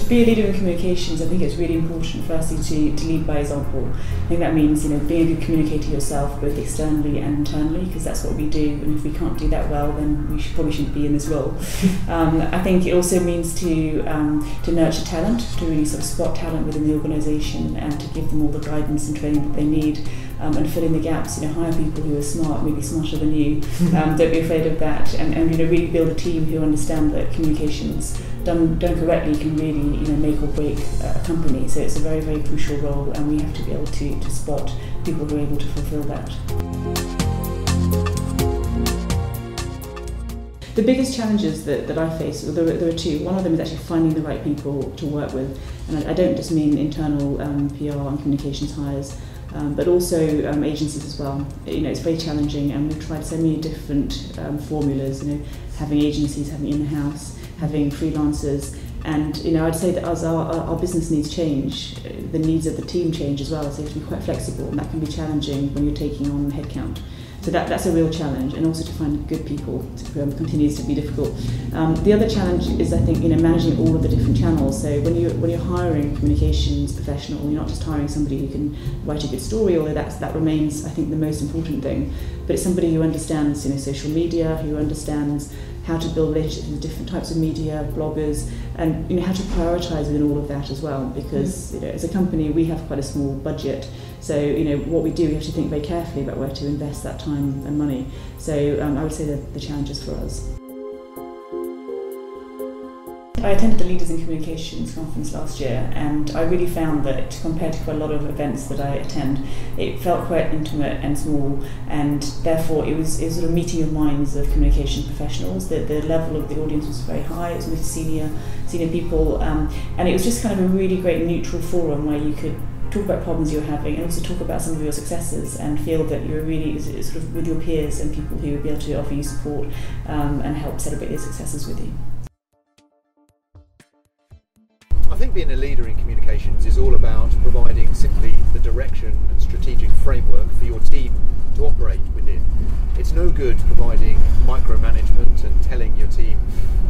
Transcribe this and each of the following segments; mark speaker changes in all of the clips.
Speaker 1: to be a leader in communications, I think it's really important, firstly, to lead by example. I think that means, being a good communicator yourself, both externally and internally, because that's what we do. And if we can't do that well, then we probably shouldn't be in this role. I think it also means to nurture talent, to really sort of spot talent within the organisation, and to give them all the guidance and training that they need. And fill in the gaps, hire people who are smart, maybe smarter than you. Don't be afraid of that, and really build a team who understand that communications done correctly can really make or break a company. So it's a very, very crucial role, and we have to be able to spot people who are able to fulfil that. The biggest challenges that I face, there are two. One of them is actually finding the right people to work with, and I don't just mean internal PR and communications hires, but also agencies as well. It's very challenging, and we've tried so many different formulas. Having agencies, having in-house, having freelancers, and I'd say that as our business needs change, the needs of the team change as well. So you have to be quite flexible, and that can be challenging when you're taking on headcount. So that's a real challenge, and also to find good people continues to be difficult. The other challenge is, I think, managing all of the different channels. So when you're hiring a communications professional, you're not just hiring somebody who can write a good story, although that remains, I think, the most important thing. But it's somebody who understands, social media, who understands how to build relationships with different types of media, bloggers, and how to prioritise within all of that as well. Because as a company, we have quite a small budget. So what we do, we have to think very carefully about where to invest that time and money. So I would say that the challenges for us. I attended the Leaders in Communications conference last year, and I really found that compared to quite a lot of events that I attend, it felt quite intimate and small, and therefore it was sort of meeting of minds of communication professionals. The level of the audience was very high. It was with senior people, and it was just kind of a really great neutral forum where you could talk about problems you're having and also talk about some of your successes, and feel that you're really sort of with your peers and people who would be able to offer you support and help celebrate your successes with you.
Speaker 2: I think being a leader in communications is all about providing simply the direction and strategic framework for your team to operate within. It's no good providing micromanagement and telling your team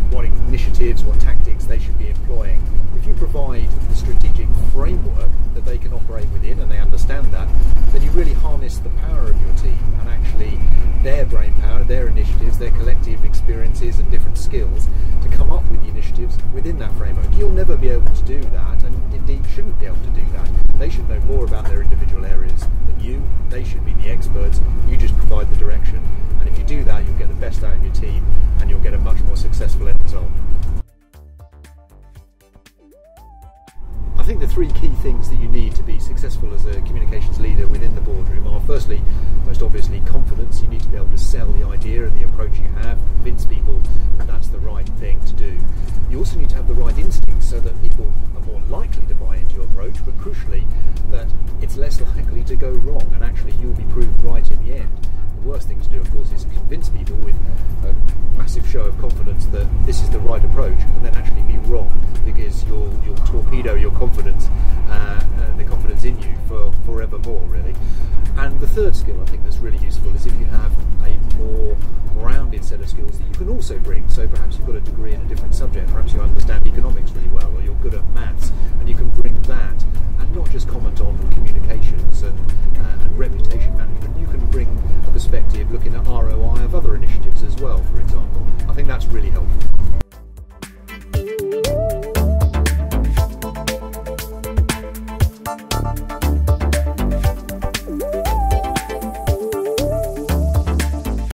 Speaker 2: what initiatives, what tactics they should be employing. If you provide the strategic framework that they can operate within and they understand that, then you really harness the power of your team and actually their brain power, their initiatives, their collective experiences and different skills to come up with the initiatives within that framework. You'll never be able to do that, and indeed shouldn't be able to do that. They should know more about their individual areas than you. They should be the experts. You just provide the direction, and if you do that, you'll get the best out of your team and you'll get a much more successful end result. I think the three key things that you need to be successful as a communications leader within the boardroom are, firstly, most obviously, confidence. You need to be able to sell the idea and the approach you have, convince people that that's the right thing to do. You also need to have the right instincts so that people are more likely to buy into your approach, but crucially, that it's less likely to go wrong, and actually you'll be proved right in the end. The worst thing to do, of course, is to convince people with a massive show of confidence that this is the right approach, and then actually be wrong, because you'll torpedo your confidence and the confidence in you for forevermore, really. And the third skill I think that's really useful is if you have a more rounded set of skills that you can also bring. So perhaps you've got a degree in a different subject, perhaps you understand economics really well, or you're good at maths, and you can bring that